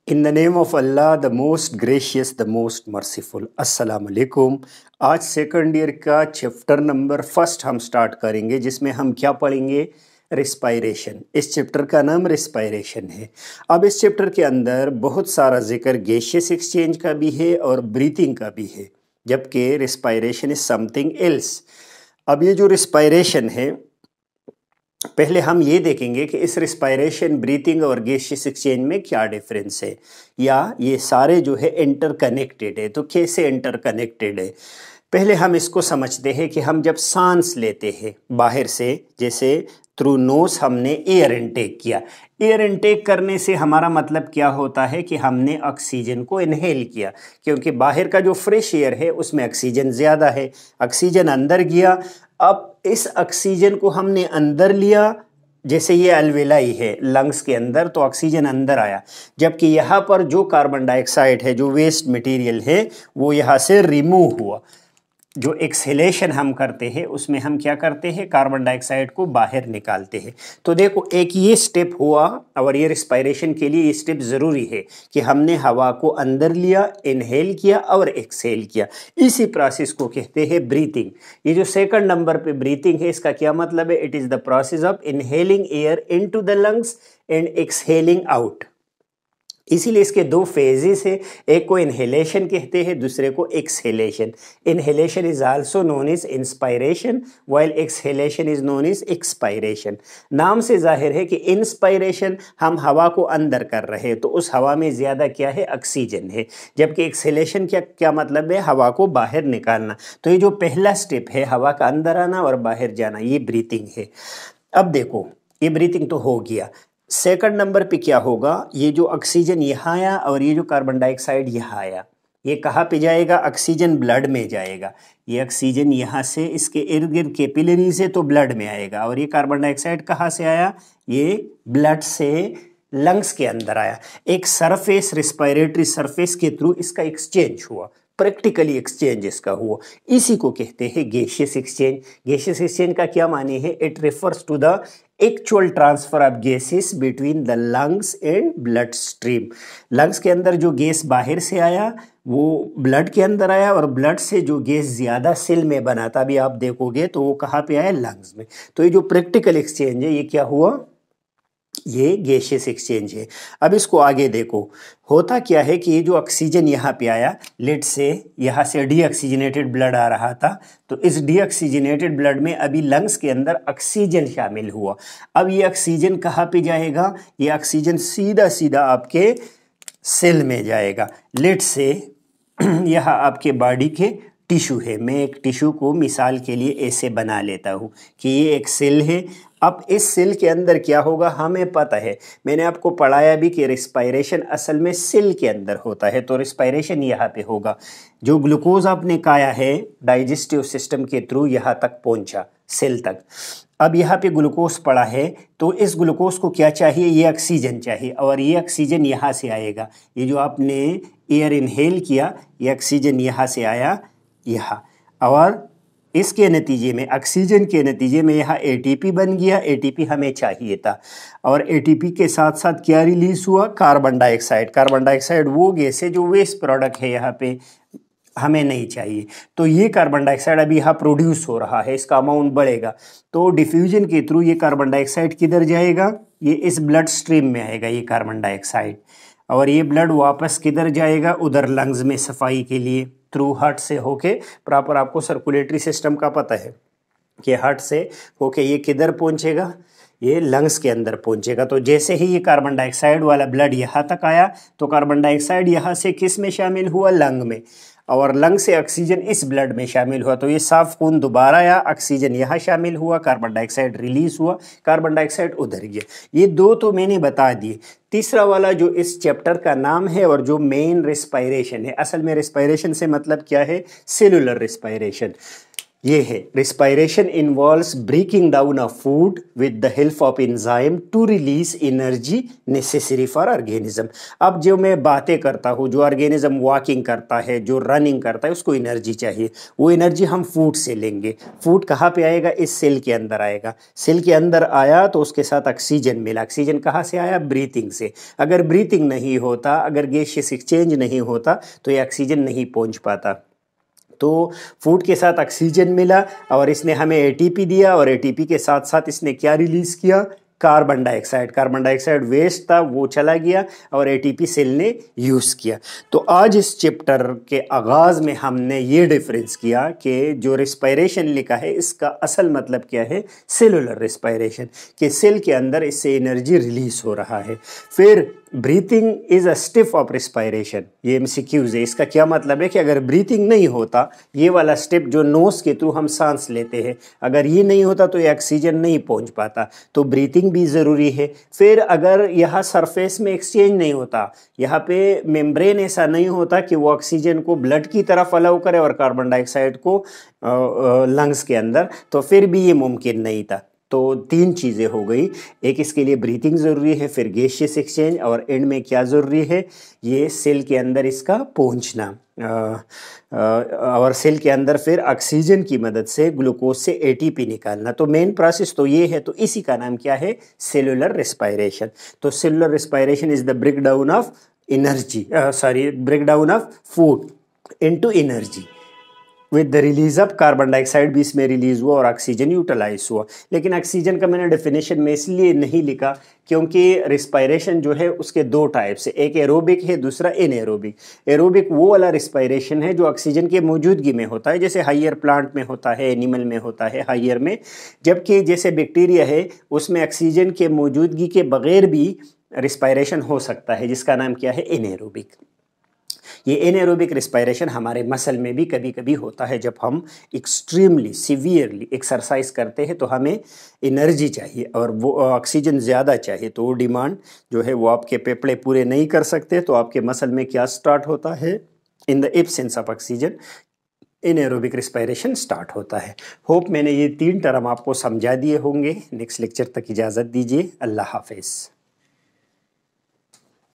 In the name of Allah the most gracious the most merciful. अस्सलाम वालेकुम। आज second year का chapter number first हम start करेंगे, जिसमें हम क्या पढ़ेंगे? रिस्पायरेशन। इस चैप्टर का नाम रिस्पायरेशन है। अब इस चैप्टर के अंदर बहुत सारा जिक्र गैसियस एक्सचेंज का भी है और ब्रीथिंग का भी है, जबकि रिस्पायरेशन इज समथिंग एल्स। अब ये जो रिस्पायरेशन है, पहले हम ये देखेंगे कि इस रिस्पायरेशन, ब्रीथिंग और गैसियस एक्सचेंज में क्या डिफरेंस है, या ये सारे जो है इंटरकनेक्टेड है। तो कैसे इंटरकनेक्टेड है, पहले हम इसको समझते हैं कि हम जब सांस लेते हैं बाहर से, जैसे थ्रू नोज हमने एयर इनटेक किया। एयर इनटेक करने से हमारा मतलब क्या होता है कि हमने ऑक्सीजन को इनहेल किया, क्योंकि बाहर का जो फ्रेश एयर है उसमें ऑक्सीजन ज़्यादा है। ऑक्सीजन अंदर गया, अब इस ऑक्सीजन को हमने अंदर लिया, जैसे ये अलवेलाई है लंग्स के अंदर, तो ऑक्सीजन अंदर आया, जबकि यहाँ पर जो कार्बन डाइऑक्साइड है, जो वेस्ट मटेरियल है, वो यहाँ से रिमूव हुआ। जो एक्सहेलेशन हम करते हैं उसमें हम क्या करते हैं? कार्बन डाइऑक्साइड को बाहर निकालते हैं। तो देखो, एक ये स्टेप हुआ, और ये रिस्पायरेशन के लिए ये स्टेप ज़रूरी है कि हमने हवा को अंदर लिया, इनहेल किया और एक्सहेल किया। इसी प्रोसेस को कहते हैं ब्रीथिंग। ये जो सेकंड नंबर पे ब्रीथिंग है, इसका क्या मतलब है? It is the process of inhaling air into the lungs and exhaling out. इसीलिए इसके दो फेजेस है, एक को इनहेलेशन कहते हैं, दूसरे को exhalation. Inhalation is also known as inspiration, while exhalation is known as expiration. नाम से जाहिर है कि इंस्पायरेशन हम हवा को अंदर कर रहे हैं, तो उस हवा में ज़्यादा क्या है? ऑक्सीजन है। जबकि एक्सहेलेशन क्या क्या मतलब है? हवा को बाहर निकालना। तो ये जो पहला स्टेप है, हवा का अंदर आना और बाहर जाना, ये ब्रीथिंग है। अब देखो, ये ब्रीथिंग तो हो गया। सेकंड नंबर पे क्या होगा? ये जो ऑक्सीजन यहाँ आया और ये जो कार्बन डाइऑक्साइड यहाँ आया, ये कहाँ पे जाएगा? ऑक्सीजन ब्लड में जाएगा। ये ऑक्सीजन यहाँ से इसके इर्द गिर्द कैपिलरी से तो ब्लड में आएगा, और ये कार्बन डाइऑक्साइड कहाँ से आया? ये ब्लड से लंग्स के अंदर आया। एक सरफेस, रिस्पायरेटरी सरफेस के थ्रू इसका एक्सचेंज हुआ, प्रैक्टिकली एक्सचेंज इसका हुआ। इसी को कहते हैं गैसियस एक्सचेंज। गैसियस एक्सचेंज का क्या माने है? It refers to the actual transfer of gases between the lungs and blood stream. Lungs के अंदर जो गैस बाहर से आया वो ब्लड के अंदर आया, और ब्लड से जो गैस ज़्यादा सेल में बना था, अभी आप देखोगे तो वो कहाँ पे आया? लंग्स में। तो ये जो प्रैक्टिकल एक्सचेंज है, ये क्या हुआ? ये गैसियस एक्सचेंज है। अब इसको आगे देखो, होता क्या है कि ये जो ऑक्सीजन यहाँ पे आया, लेट से यहाँ से डीऑक्सीजनेटेड ब्लड आ रहा था, तो इस डीऑक्सीजनेटेड ब्लड में अभी लंग्स के अंदर ऑक्सीजन शामिल हुआ। अब ये ऑक्सीजन कहाँ पे जाएगा? ये ऑक्सीजन सीधा सीधा आपके सेल में जाएगा। लेट से यहाँ आपके बॉडी के टिश्यू है, मैं एक टिश्यू को मिसाल के लिए ऐसे बना लेता हूँ कि ये एक सेल है। अब इस सेल के अंदर क्या होगा? हमें पता है, मैंने आपको पढ़ाया भी कि रिस्पायरेशन असल में सेल के अंदर होता है, तो रिस्पायरेशन यहाँ पे होगा। जो ग्लूकोज आपने खाया है डाइजेस्टिव सिस्टम के थ्रू यहाँ तक पहुँचा, सेल तक। अब यहाँ पे ग्लूकोज पड़ा है, तो इस ग्लूकोज को क्या चाहिए? ये ऑक्सीजन चाहिए, और ये ऑक्सीजन यहाँ से आएगा। ये जो आपने एयर इनहेल किया, ये ऑक्सीजन यहाँ से आया यहाँ, और इसके नतीजे में, ऑक्सीजन के नतीजे में यहाँ एटीपी बन गया। एटीपी हमें चाहिए था, और एटीपी के साथ साथ क्या रिलीज हुआ? Carbon dioxide. कार्बन डाइऑक्साइड वो गैस है जो वेस्ट प्रोडक्ट है, यहाँ पे हमें नहीं चाहिए। तो ये कार्बन डाइऑक्साइड अभी यहाँ प्रोड्यूस हो रहा है, इसका अमाउंट बढ़ेगा, तो डिफ्यूजन के थ्रू ये कार्बन डाइऑक्साइड किधर जाएगा? ये इस ब्लड स्ट्रीम में आएगा ये कार्बन डाइऑक्साइड, और ये ब्लड वापस किधर जाएगा? उधर लंग्स में सफाई के लिए, थ्रू हार्ट से होके। प्रॉपर आपको सर्कुलेटरी सिस्टम का पता है कि हार्ट से होके ये किधर पहुंचेगा? ये लंग्स के अंदर पहुंचेगा। तो जैसे ही ये कार्बन डाइऑक्साइड वाला ब्लड यहाँ तक आया, तो कार्बन डाइऑक्साइड यहाँ से किस में शामिल हुआ? लंग में, और लंग से ऑक्सीजन इस ब्लड में शामिल हुआ। तो ये साफ खून दोबारा आया, ऑक्सीजन यहाँ शामिल हुआ, कार्बन डाइऑक्साइड रिलीज हुआ, कार्बन डाइऑक्साइड उधर गया। ये दो तो मैंने बता दिए। तीसरा वाला जो इस चैप्टर का नाम है और जो मेन रिस्पायरेशन है, असल में रिस्पायरेशन से मतलब क्या है? Cellular respiration. ये है respiration involves breaking down of food with the help of enzyme to release energy necessary for organism. अब जो मैं बातें करता हूँ, जो ऑर्गेनिज्म वॉकिंग करता है, जो रनिंग करता है, उसको एनर्जी चाहिए। वो एनर्जी हम फूड से लेंगे। फूड कहाँ पे आएगा? इस सेल के अंदर आएगा। सेल के अंदर आया तो उसके साथ ऑक्सीजन मिला। ऑक्सीजन कहाँ से आया? ब्रीथिंग से। अगर ब्रीथिंग नहीं होता, अगर गैसियस एक्सचेंज नहीं होता तो ये ऑक्सीजन नहीं पहुँच पाता। तो फूड के साथ ऑक्सीजन मिला और इसने हमें एटीपी दिया, और एटीपी के साथ साथ इसने क्या रिलीज किया? Carbon dioxide. Carbon dioxide waste था, वो चला गया और एटीपी सेल ने यूज़ किया। तो आज इस चैप्टर के आगाज़ में हमने ये डिफरेंस किया कि जो रिस्पायरेशन लिखा है इसका असल मतलब क्या है? सेलुलर रिस्पायरेशन, कि सेल के अंदर इससे एनर्जी रिलीज हो रहा है। फिर breathing is a step of respiration, ये एमसीक्यूज़ है। इसका क्या मतलब है कि अगर ब्रीथिंग नहीं होता, ये वाला स्टेप जो नोज़ के थ्रू हम सांस लेते हैं, अगर ये नहीं होता तो ये ऑक्सीजन नहीं पहुंच पाता, तो ब्रीथिंग भी ज़रूरी है। फिर अगर यहाँ सरफेस में एक्सचेंज नहीं होता, यहाँ पे मेम्ब्रेन ऐसा नहीं होता कि वो ऑक्सीजन को ब्लड की तरफ अलाउ करे और कार्बन डाइऑक्साइड को लंग्स के अंदर, तो फिर भी ये मुमकिन नहीं था। तो तीन चीज़ें हो गई, एक इसके लिए ब्रीथिंग ज़रूरी है, फिर गैसियस एक्सचेंज, और एंड में क्या ज़रूरी है? ये सेल के अंदर इसका पहुंचना। और सेल के अंदर फिर ऑक्सीजन की मदद से ग्लूकोज से एटीपी निकालना। तो मेन प्रोसेस तो ये है। तो इसी का नाम क्या है? Cellular respiration. तो cellular respiration is the breakdown of energy, breakdown of food into energy with the release of carbon dioxide भी इसमें रिलीज हुआ और ऑक्सीजन यूटिलाइज हुआ। लेकिन ऑक्सीजन का मैंने डेफिनेशन में इसलिए नहीं लिखा क्योंकि रिस्पायरेशन जो है उसके दो टाइप्स है, एक एरोबिक है, दूसरा इनएरोबिक। एरोबिक वो वाला रिस्पायरेशन है जो ऑक्सीजन की मौजूदगी में होता है, जैसे हाइयर प्लांट में होता है, एनिमल में होता है हाइयर में। जबकि जैसे बैक्टीरिया है उसमें ऑक्सीजन के मौजूदगी के बगैर भी रिस्पायरेशन हो सकता है, जिसका नाम क्या है? इनएरोबिक। ये एनाएरोबिक रिस्पायरेशन हमारे मसल में भी कभी कभी होता है। जब हम एक्सट्रीमली सीवियरली एक्सरसाइज करते हैं तो हमें एनर्जी चाहिए और वो ऑक्सीजन ज़्यादा चाहिए, तो वो डिमांड जो है वो आपके फेफड़े पूरे नहीं कर सकते, तो आपके मसल में क्या स्टार्ट होता है? In the absence of oxygen anaerobic respiration start होता है। होप मैंने ये तीन टर्म आपको समझा दिए होंगे। नेक्स्ट लेक्चर तक इजाज़त दीजिए। अल्लाह हाफिज़।